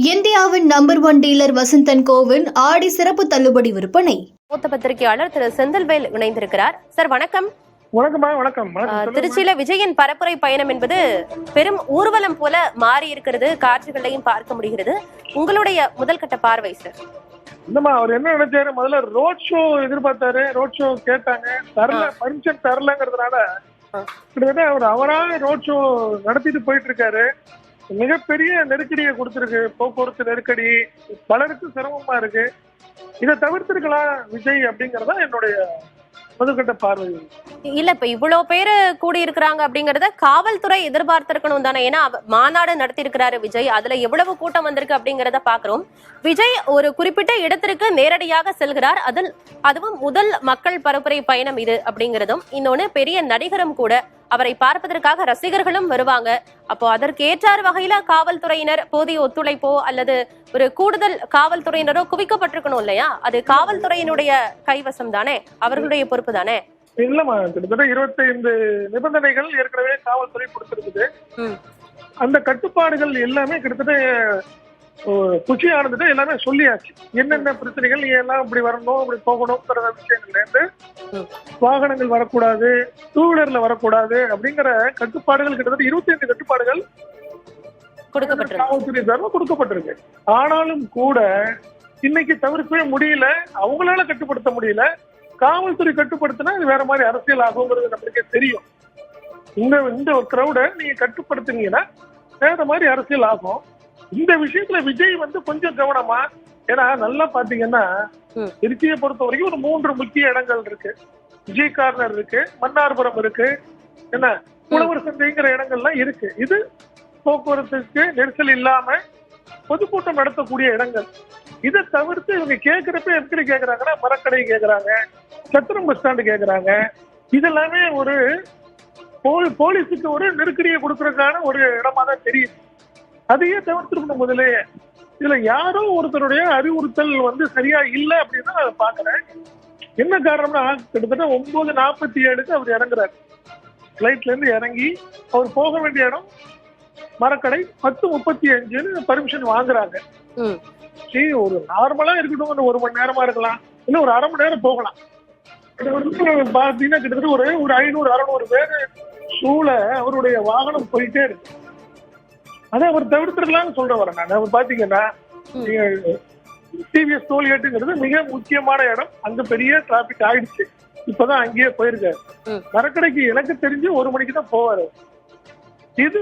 இந்தியாவின் number 1 dealer Vasanth and CoWIN ஆடி சிறப்பு தள்ளுபடி விற்பனை. மூத்த பத்திரிகையாளர் திரு செந்தில்வேல் இணைந்திருக்கிறார். சார் வணக்கம். வணக்கம். திருச்சியில விஜயின் பரப்புரை பயணம் என்பது பெரும் ஊர்வலம் போல மாறி இருக்கிறது, காட்சிகளையும் பார்க்க முடிகிறது. உங்களுடைய முதல் கட்ட பார்வை சார். இல்லம்மா, அவர் என்ன நினைச்சாரு, முதல்ல ரோட் ஷோ எதிர்பார்த்தாரு, ரோட் ஷோ கேட்டாங்க, தரல, பர்மிஷன் தரலங்கிறதுனால கிட்டத்தட்ட அவர் அவராக ரோட் ஷோ நடத்திட்டு போயிட்டு இருக்காரு. மிகப்பெரிய நெருக்கடியை கொடுத்துருக்கு, போக்குவரத்து நெருக்கடி, பலருக்கு சிரமமா இருக்கு. இதை தவிர்த்திருக்கலாம் விஜய் அப்படிங்கறதா என்னுடைய முதற்கட்ட பார்வை. இல்ல, இப்ப இவ்வளவு பேரு கூடி இருக்கிறாங்க அப்படிங்கறத காவல்துறை எதிர்பார்த்திருக்கணும் தானே? ஏன்னா மாநாடு நடத்தி இருக்கிறாரு விஜய், அதுல எவ்வளவு கூட்டம் வந்திருக்கு அப்படிங்கறத பாக்குறோம். விஜய் ஒரு குறிப்பிட்ட இடத்திற்கு நேரடியாக செல்கிறார், அதுவும் முதல் மக்கள் பரப்புரை பயணம் இது அப்படிங்கறதும். இன்னொன்னு, பெரிய நடிகரும் கூட, அவரை பார்ப்பதற்காக ரசிகர்களும் வருவாங்க. அப்போ அதற்கு ஏற்றாறு வகையில காவல்துறையினர் போதிய ஒத்துழைப்போ அல்லது ஒரு கூடுதல் காவல்துறையினரோ குவிக்கப்பட்டிருக்கணும் இல்லையா? அது காவல்துறையினுடைய கைவசம் தானே, அவர்களுடைய பொறுப்பு தானே? இல்லம்மா, கிட்டத்தட்ட 25 நிபந்தனைகள் ஏற்கனவே காவல்துறை கொடுத்திருக்குது. அந்த கட்டுப்பாடுகள் எல்லாமே கிட்டத்தட்ட குச்சி ஆனதுட்டு எல்லாமே சொல்லியாச்சு. என்னென்ன பிரச்சனைகள், நீ எல்லாம் இப்படி வரணும், இப்படி போகணும்ங்கிற விஷயங்கள்ல இருந்து வாகனங்கள் வரக்கூடாது, 2 வீலர்ல வரக்கூடாது அப்படிங்கிற கட்டுப்பாடுகள் கிட்டத்தட்ட 25 கட்டுப்பாடுகள் காவல்துறை சார்பாக கொடுக்கப்பட்டிருக்கு. ஆனாலும் கூட இன்னைக்கு தவிர்க்கவே முடியல, அவங்களால கட்டுப்படுத்த முடியல. காவல்துறை கட்டுப்படுத்தினா இது வேற மாதிரி அரசியல் ஆகுங்கிறது நம்மளுக்கே தெரியும். இந்த ஒரு கிரௌட நீங்க கட்டுப்படுத்தினீங்கன்னா வேற மாதிரி அரசியல் ஆகும். இந்த விஷயத்துல விஜய் கொஞ்சம் கவனமா, ஏன்னா நல்லா பாத்தீங்கன்னா திருச்சியை பொறுத்த வரைக்கும் ஒரு 3 முக்கிய இடங்கள் இருக்கு. விஜய் கார்னர் இருக்கு, மன்னார்புரம் இருக்கு, என்ன உழவர் சந்தைங்கிற இடங்கள்லாம் இருக்கு. இது போக்குவரத்துக்கு நெரிசல் இல்லாம பொதுக்கூட்டம் நடத்தக்கூடிய இடங்கள். இதை தவிர்த்து இவங்க கேட்கிறப்ப எப்படி கேட்கறாங்கன்னா, மரக்கடை கேட்கறாங்க, சத்திரம் பஸ் ஸ்டாண்டு கேட்கறாங்க. இதெல்லாமே ஒரு போலீஸுக்கு ஒரு நெருக்கடியை கொடுக்கறதுக்கான ஒரு இடமா தான் தெரியுது. அதையே தவிர்த்துருக்கணும் முதலே. இதுல யாரோ ஒருத்தருடைய அறிவுறுத்தல் சரியா இல்லை அப்படின்னு தான் நான் பாக்குறேன். என்ன காரணம்னா, கிட்டத்தட்ட 9:47 அவர் இறங்குறாரு. பிளைட்ல இருந்து இறங்கி அவர் போக வேண்டிய இடம் மரக்கடை. 10:35 பர்மிஷன் வாங்குறாங்க. ஒரு நார்மலா இருக்கட்டும், 1 மணி நேரமா இருக்கலாம், இல்ல ஒரு 1/2 மணி நேரம் போகலாம். பாத்தீங்கன்னா கிட்டத்தட்ட ஒரு 500-600 பேரு சூழ அவருடைய வாகனம் போயிட்டே இருக்கு. அதை அவர் தவிர்த்திருக்கலாம்னு சொல்ற வரேன் நான். அவர் பாத்தீங்கன்னா டிவிஎஸ் டோல்கேட்டுங்கிறது மிக முக்கியமான இடம். அங்க பெரிய டிராபிக் ஆயிடுச்சு, இப்பதான் அங்கேயே போயிருக்காரு. மரக்கடைக்கு எனக்கு தெரிஞ்சு 1 மணிக்கு தான் போவாரு. இது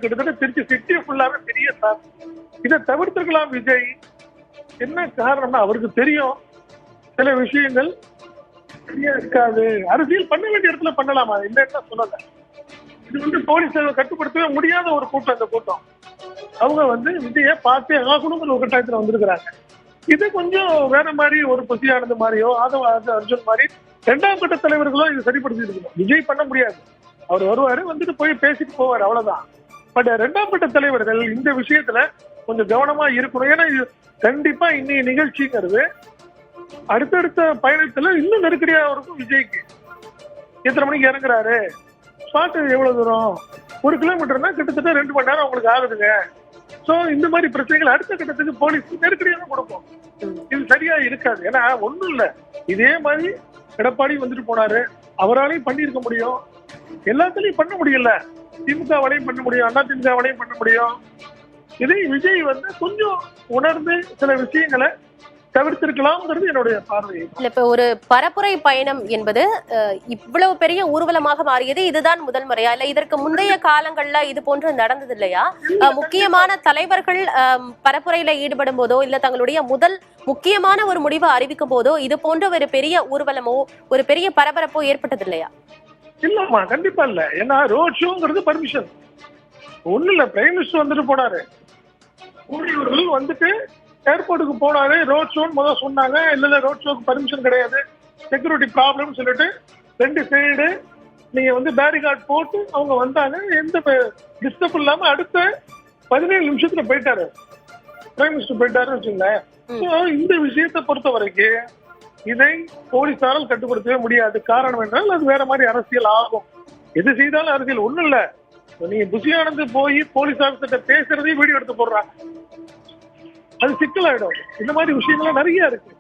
கிட்டத்தட்ட திருச்சி சிட்டி ஃபுல்லாவே பெரிய டிராபிக். இதை தவிர்த்திருக்கலாம் விஜய். என்ன காரணம்னா, அவருக்கு தெரியும் சில விஷயங்கள் சரியா இருக்காது. அரசியல் பண்ண வேண்டிய இடத்துல பண்ணலாமா, இல்லைன்னா சொல்லல. இது போலீஸ் கட்டுப்படுத்தவே முடியாத ஒரு கூட்டம். அந்த கூட்டம் அவங்க விஜய பார்த்தே ஆகணுங்கிற ஒரு கட்டாயத்துல வந்திருக்கிறாங்க. இது கொஞ்சம் வேற மாதிரி, ஒரு புசியானது மாதிரியோ ஆதவ அர்ஜுன் மாதிரி 2ஆம் கட்ட தலைவர்களோ இது சரிப்படுத்தி இருக்கணும். விஜய் பண்ண முடியாது. அவர் வருவாரு, போய் பேசிட்டு போவார், அவ்வளவுதான். பட் 2ஆம் கட்ட தலைவர்கள் இந்த விஷயத்துல கொஞ்சம் கவனமா இருக்கணும். ஏன்னா கண்டிப்பா இன்னைய நிகழ்ச்சிங்கிறது அடுத்தடுத்த பயணத்துல இன்னும் நெருக்கடியா இருக்கும் விஜய்க்கு. எத்தனை மணிக்கு இறங்குறாரு, ஸ்பாட் எவ்வளவு தூரம், 1 கிலோமீட்டர்னா கிட்டத்தட்ட 2 மணி நேரம் உங்களுக்கு ஆகுதுங்க. சோ இந்த மாதிரி பிரச்சனைகள் அடுத்த கட்டத்துக்கு போலீஸ் நெருக்கடியா தான் கொடுக்கும். இது சரியா இருக்காது. ஏன்னா ஒண்ணும் இல்ல, இதே மாதிரி எடப்பாடி போனாரு, அவராலையும் பண்ணிருக்க முடியும், எல்லாத்துலயும் பண்ண முடியல. திமுகவாலையும் பண்ண முடியும், அண்ணா திமுகவாலையும் பண்ண முடியும். இதை விஜய் கொஞ்சம் உணர்ந்து சில விஷயங்களை தவிர்த்திருக்கலாம்ங்கிறது என்னுடைய பார்வை. இல்ல, இப்ப ஒரு பரப்புரை பயணம் என்பது இவ்வளவு பெரிய ஊர்வலமாக மாறியது இதுதான் முதல் முறையா? இல்ல இதற்கு முந்தைய காலங்கள்ல இது போன்று நடந்தது இல்லையா? முக்கியமான தலைவர்கள் பரப்புரையில ஈடுபடும் போதோ இல்ல தங்களுடைய முதல் முக்கியமான ஒரு முடிவை அறிவிக்கும் போதோ இது போன்ற ஒரு பெரிய ஊர்வலமோ ஒரு பெரிய பரபரப்போ ஏற்பட்டது இல்லையா? இல்லம்மா, கண்டிப்பா இல்ல. ஏன்னா ரோட் ஷோங்கிறது பர்மிஷன் ஒண்ணு இல்ல. பிரைம் மினிஸ்டர் போனாரு, மோடி ஏர்போர்ட்டுக்கு போனாரு. ரோட் ஷோன்னு முதல்ல சொன்னாங்க, இல்ல ரோட் ஷோக்கு பர்மிஷன் கிடையாது, செக்யூரிட்டி ப்ராப்ளம் சொல்லிட்டு 2 சைடு நீங்க பேரிகார்ட் போட்டு அவங்க வந்தாங்க. எந்த டிஸ்டர்ப் இல்லாம அடுத்த 17 நிமிஷத்துல போயிட்டாரு, பிரைம் மினிஸ்டர் போயிட்டாருன்னு வச்சுங்களேன். இந்த விஷயத்தை பொறுத்த வரைக்கும் இதை போலீசாரால் கட்டுப்படுத்தவே முடியாது. காரணம் என்றால் அது வேற மாதிரி அரசியல் ஆகும். எது செய்தாலும் அரசியல். ஒண்ணும் இல்ல, நீங்க புசியானந்து போய் போலீஸ் ஆபீசர்கிட்ட பேசுறதையும் வீடியோ எடுத்து போடுறாங்க. அது சிக்கலாயிடும். இந்த மாதிரி விஷயங்கள்லாம் நிறைய இருக்கு.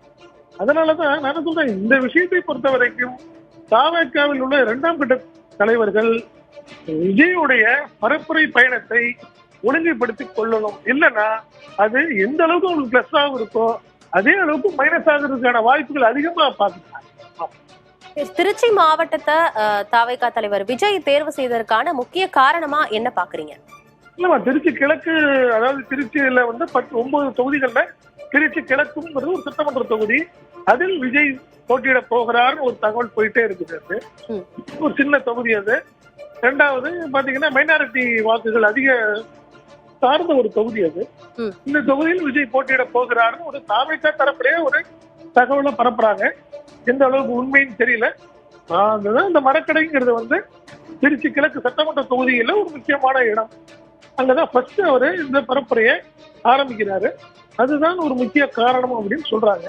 அதனாலதான் நான் சொல்றேன், இந்த விஷயத்தை பொறுத்த வரைக்கும் தாவேக்காவில் உள்ள 2ஆம் கட்ட தலைவர்கள் விஜயுடைய பரப்புரை பயணத்தை ஒழுங்குபடுத்திக் கொள்ளணும். இல்லைன்னா அது எந்த அளவுக்கு உங்களுக்கு பிளஸ் ஆகும் இருக்கோ அதே அளவுக்கு மைனஸ் ஆகுறதுக்கான வாய்ப்புகள் அதிகமா பாக்குறாங்க. திருச்சி மாவட்டத்தை தாவேகா தலைவர் விஜய் தேர்வு செய்ததற்கான முக்கிய காரணமா என்ன பாக்குறீங்க? இல்லம்மா, திருச்சி கிழக்கு, அதாவது திருச்சியில வந்து 9 தொகுதிகள்ல திருச்சி கிழக்குங்கிறது ஒரு சட்டமன்ற தொகுதி. அதில் விஜய் போட்டியிட போகிறார்னு ஒரு தகவல் போயிட்டே இருக்குது. அது ஒரு சின்ன தொகுதி. அது 2வது பாத்தீங்கன்னா மைனாரிட்டி வாக்குகள் அதிக சார்ந்த ஒரு தொகுதி. அது இந்த தொகுதியில் விஜய் போட்டியிட போகிறார்னு ஒரு தாவேகா தரப்புலயே ஒரு தகவலை பரப்புறாங்க. எந்த அளவுக்கு உண்மைன்னு தெரியல. இந்த மரக்கடைங்கிறது வந்து திருச்சி கிழக்கு சட்டமன்ற தொகுதியில ஒரு முக்கியமான இடம். அங்கதான் ஃபர்ஸ்ட் அவரு இந்த பரப்புரையை ஆரம்பிக்கிறாரு. அதுதான் ஒரு முக்கிய காரணம் அப்படின்னு சொல்றாங்க.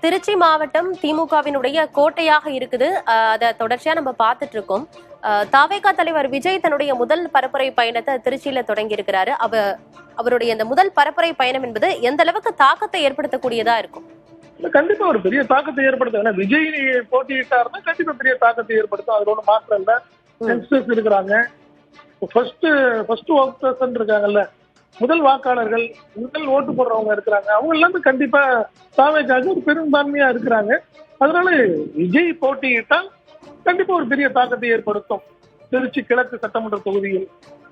திருச்சி மாவட்டம் திமுகவினுடைய கோட்டையாக இருக்குது. அதை தொடர்ச்சியா நம்ம பார்த்துட்டு இருக்கோம். தாவேகா தலைவர் விஜய் தன்னுடைய முதல் பரப்புரை பயணத்தை திருச்சியில தொடங்கி இருக்கிறாரு. அவருடைய இந்த முதல் பரப்புரை பயணம் என்பது எந்த அளவுக்கு தாக்கத்தை ஏற்படுத்தக்கூடியதா இருக்கும்? கண்டிப்பா ஒரு பெரிய தாக்கத்தை ஏற்படுத்தும். ஏன்னா விஜய் போட்டியிட்டாருன்னா கண்டிப்பா பெரிய தாக்கத்தை ஏற்படுத்தும். அதுல ஒண்ணு மாற்றம் இல்ல. யங்ஸ்டர்ஸ் இருக்கிறாங்க, ஃபர்ஸ்ட் ஓட்டர்ஸ் இருக்காங்கல்ல, முதல் வாக்காளர்கள், முதல் ஓட்டு போடுறவங்க இருக்கிறாங்க. அவங்க எல்லாமே கண்டிப்பா தாவேக்காக ஒரு பெரும்பான்மையா இருக்கிறாங்க. அதனால விஜய் போட்டியிட்டால் கண்டிப்பா ஒரு பெரிய தாக்கத்தை ஏற்படுத்தும் திருச்சி கிழக்கு சட்டமன்ற தொகுதியில்.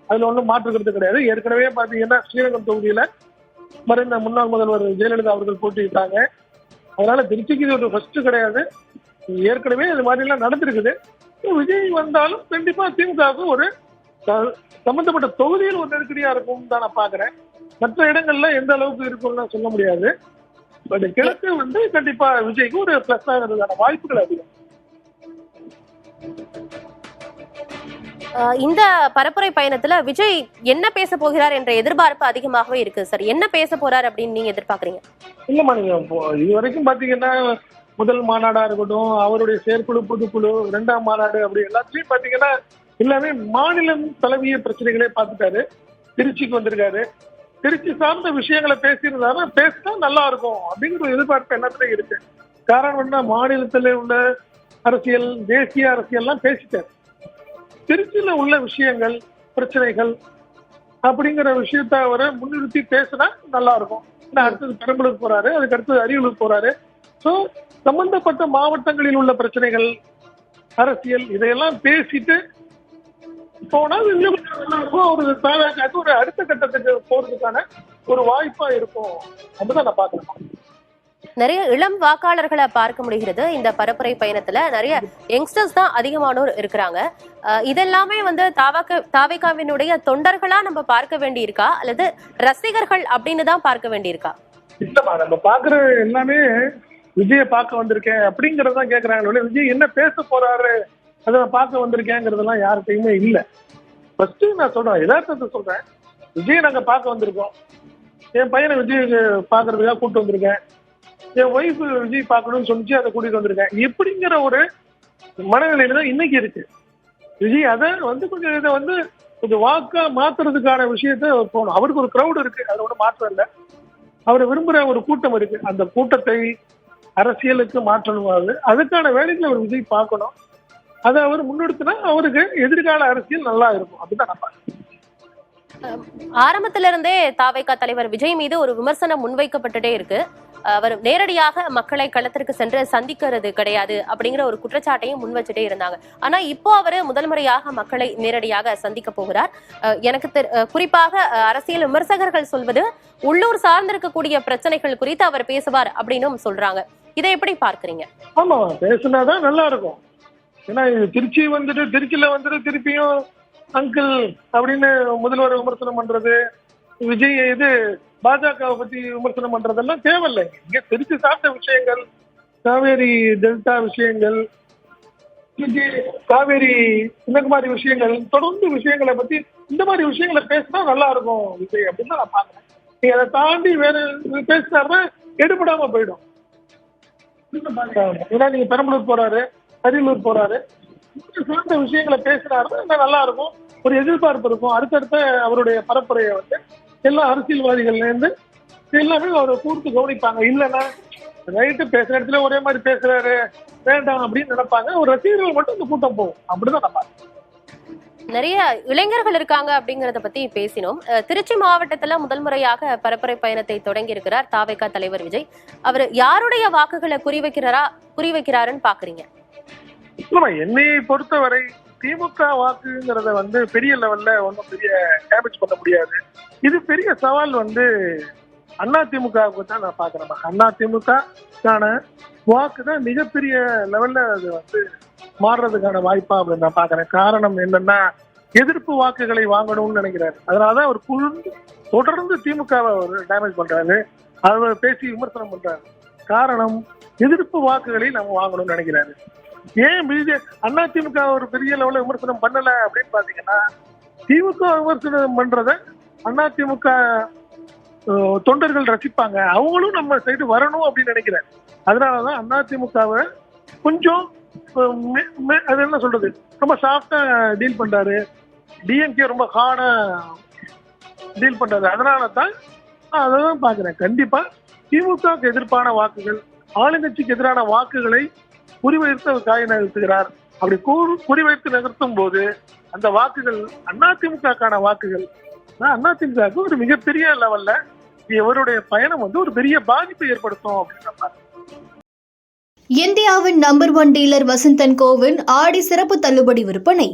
அதுல ஒன்றும் மாற்றுக்கிறது கிடையாது. ஏற்கனவே பாத்தீங்கன்னா ஸ்ரீரங்கம் தொகுதியில மறைந்த முன்னாள் முதல்வர் ஜெயலலிதா அவர்கள் போட்டியிட்டாங்க. அதனால திருச்சிக்கு இது ஒரு ஃபர்ஸ்ட் கிடையாது. ஏற்கனவே இது மாதிரி எல்லாம் நடந்திருக்குது. விஜய் வந்தாலும் கண்டிப்பா திமுகவுக்கு ஒரு சம்பந்தப்பட்ட தொகுதியில் ஒரு நெருக்கடியா இருக்கும் தான் நான் பாக்குறேன். மற்ற இடங்கள்ல எந்த அளவுக்கு இருக்கும்னு சொல்ல முடியாது. பட் கிழக்கு வந்து கண்டிப்பா விஜய்க்கு ஒரு பிளஸ் ஆகிறதுக்கான வாய்ப்புகள் அதிகம். இந்த பரப்புரை பயணத்துல விஜய் என்ன பேச போகிறார் என்ற எதிர்பார்ப்பு அதிகமாகவே இருக்கு சார். என்ன பேச போறார் அப்படின்னு நீங்க எதிர்பார்க்கறீங்க? இல்லம்மா, நீங்க இது வரைக்கும் பாத்தீங்கன்னா முதல் மாநாடா இருக்கட்டும், அவருடைய செயற்குழு, பொதுக்குழு, 2ஆம் மாநாடு, அப்படி எல்லாத்தையும் பாத்தீங்கன்னா எல்லாமே மாநிலம் தழுவிய பிரச்சனைகளே பார்த்துட்டாரு. திருச்சிக்கு வந்திருக்காரு. திருச்சி சார்ந்த விஷயங்களை பேசியிருந்தாருன்னா பேசினா நல்லா இருக்கும் அப்படிங்கிற ஒரு எதிர்பார்ப்பு எல்லாத்துலயும் இருக்கு. காரணம் என்ன, மாநிலத்தில் உள்ள அரசியல், தேசிய அரசியல் எல்லாம் பேசிட்டாரு. திருச்சியில உள்ள விஷயங்கள், பிரச்சனைகள் அப்படிங்கிற விஷயத்த அவரை முன்னிறுத்தி பேசினா நல்லா இருக்கும். அடுத்தது பெரம்பலூர் போறாரு, அதுக்கு அடுத்தது அரியலூர் போறாரு. சோ சம்பந்தப்பட்ட மாவட்டங்களில் உள்ள பிரச்சனைகள், அரசியல், இதையெல்லாம் பேசிட்டு போனா ஒரு அடுத்த கட்டத்துக்கு போறதுக்கான ஒரு வாய்ப்பா இருக்கும் அப்படிதான் நான் பாக்குறேன். நிறைய இளம் வாக்காளர்களை பார்க்க முடிகிறது. இந்த பரப்புரை பயணத்துல நிறைய யங்ஸ்டர்ஸ் தான் அதிகமானோர் இருக்கிறாங்க. இதெல்லாமே வந்து தாவேகாவினுடைய தொண்டர்களா நம்ம பார்க்க வேண்டியிருக்கா அல்லது ரசிகர்கள் அப்படின்னு தான் பார்க்க வேண்டியிருக்கா? இல்லம்மா, நம்ம பாக்குற எல்லாமே விஜய பார்க்க வந்திருக்கேன் அப்படிங்கறதான் கேக்குறாங்க. விஜய் என்ன பேச போறாரு அதை நான் பார்க்க வந்திருக்கேங்கிறதெல்லாம் யார்கிட்டையுமே இல்ல. ஃபர்ஸ்ட் நான் சொல்றேன், யதார்த்தத்தை சொல்றேன். விஜய் நாங்க பார்க்க வந்திருக்கோம். என் பையனை விஜய் பாக்குறதுக்காக கூப்பிட்டு வந்திருக்கேன். என் ஒய்ஃப் விஜய் பார்க்கணும்னு சொல்லிச்சு, அதை கூட்டிட்டு வந்திருக்கேன். எப்படிங்கிற ஒரு மனநிலையில தான் இன்னைக்கு இருக்கு. விஜய் அதை வந்து கொஞ்சம் இதை வந்து கொஞ்சம் வாக்கா மாத்துறதுக்கான விஷயத்த போகணும். அவருக்கு ஒரு கிரௌட் இருக்கு, அதை ஒன்றும் மாற்றம் இல்லை. அவர் விரும்புற ஒரு கூட்டம் இருக்கு. அந்த கூட்டத்தை அரசியலுக்கு மாற்றணும். அதுக்கான வேலைகளை அவர் விஜய் பார்க்கணும். அதை அவர் முன்னெடுத்துனா அவருக்கு எதிர்கால அரசியல் நல்லா இருக்கும் அப்படிதான் நான் பார்க்கிறேன். ஆரம்பத்தில இருந்தே தாவேகா தலைவர் விஜய் மீது ஒரு விமர்சனம் முன்வைக்கப்பட்டுட்டே இருக்கு. அவர் நேரடியாக மக்களை களத்திற்கு சென்று சந்திக்கிறது கிடையாது அப்படிங்கிற ஒரு குற்றச்சாட்டையும் முன் வச்சுட்டே இருந்தாங்க. ஆனா இப்போ அவரு முதல் முறையாக மக்களை நேரடியாக சந்திக்க போகிறார். எனக்கு குறிப்பாக அரசியல் விமர்சகர்கள் சொல்வது உள்ளூர் சார்ந்திருக்கக்கூடிய பிரச்சனைகள் குறித்து அவர் பேசுவார் அப்படின்னு சொல்றாங்க. இதை எப்படி பார்க்கறீங்க? ஆமா, பேசினாதான் நல்லா இருக்கும். ஏன்னா திருச்சியில வந்துட்டு திருப்பியும் அங்கிள் அப்படின்னு முதல்வர் விமர்சனம் பண்றது, விஜய் இது பாஜகவை பத்தி விமர்சனம் பண்றதெல்லாம் தேவையில்லை. இங்க திருச்சி சார்ந்த விஷயங்கள், காவேரி டெல்டா விஷயங்கள், காவேரி இந்த மாதிரி விஷயங்கள், தொடர்ந்து விஷயங்களை பத்தி இந்த மாதிரி விஷயங்களை பேசினா நல்லா இருக்கும் விஜய் அப்படின்னு தான் நான் பாக்குறேன். நீங்க அதை தாண்டி வேற பேசினாருன்னா எடுபடாம போயிடும். ஏன்னா நீங்க பெரம்பலூர் போறாரு, அரியலூர் போறாரு, சார்ந்த விஷயங்களை பேசுறாருன்னா நல்லா இருக்கும். ஒரு எதிர்பார்ப்பு இருக்கும். அடுத்தடுத்த அவருடைய பரப்புரையை வந்து எல்லா அரசியல்வாதிகள்ல இருந்து எல்லாமே அவரை கூர்த்து கவனிப்பாங்க. இல்லைன்னா ரைட்டு பேசுற இடத்துல ஒரே மாதிரி பேசுறாரு வேண்டாம் அப்படின்னு நினைப்பாங்க. ஒரு ரசிகர்கள் மட்டும் இந்த கூட்டம் போகும். அப்படிதான் நம்ம நிறைய இளைஞர்கள் இருக்காங்க அப்படிங்கறத பத்தி பேசினோம். திருச்சி மாவட்டத்துல முதல் முறையாக பரப்புரை பயணத்தை தொடங்கி இருக்கிறார் தாவேகா தலைவர் விஜய். அவர் யாருடைய வாக்குகளை குறிவைக்கிறாருன்னு பாக்குறீங்க? என்னையை பொறுத்தவரை திமுக வாக்குங்கிறத வந்து பெரிய லெவல்ல ஒன்றும் பெரிய டேமேஜ் பண்ண முடியாது. இது பெரிய சவால் வந்து அதிமுகவுக்கு தான் நான் பாக்குறேன். அதிமுகக்கான வாக்கு தான் மிகப்பெரிய லெவல்ல அது வந்து மாறுறதுக்கான வாய்ப்பா அப்படின்னு நான் பாக்குறேன். காரணம் என்னன்னா, எதிர்ப்பு வாக்குகளை வாங்கணும்னு நினைக்கிறாரு. அதனாலதான் அவர் தொடர்ந்து திமுகவை டேமேஜ் பண்றாரு, அதை பேசி விமர்சனம் பண்றாரு. காரணம், எதிர்ப்பு வாக்குகளை நம்ம வாங்கணும்னு நினைக்கிறாரு. ஏன் அதிமுக ஒரு பெரிய லெவல்ல விமர்சனம் பண்ணல அப்படின்னு பாத்தீங்கன்னா, திமுக விமர்சனம் பண்றத அதிமுக தொண்டர்கள் ரசிப்பாங்க, அவங்களும் நம்ம சைடு வரணும் அப்படின்னு நினைக்கிறேன். அதனாலதான் அதிமுகவை கொஞ்சம் அது என்ன சொல்றது, ரொம்ப சாஃப்டா டீல் பண்றாரு. டிஎம்கே ரொம்ப ஹார்டா டீல் பண்றாரு. அதனாலதான் அதான் பாக்குறேன். கண்டிப்பா திமுகவுக்கு எதிர்ப்பான வாக்குகள், ஆளுங்கட்சிக்கு எதிரான வாக்குகளை குறிவைத்து அவர் காய் நகர்த்துகிறார். அப்படி குறிவைத்து நகர்த்தும் போது அந்த வாக்குகள் அதிமுகக்கான வாக்குகள் அதிமுகவுக்கு ஒரு மிகப்பெரிய லெவல்ல இவருடைய பயணம் வந்து ஒரு பெரிய பாதிப்பை ஏற்படுத்தும் அப்படின்னு. இந்தியாவின் number 1 dealer Vasanth and CoWIN ஆடி சிறப்பு தள்ளுபடி விற்பனை.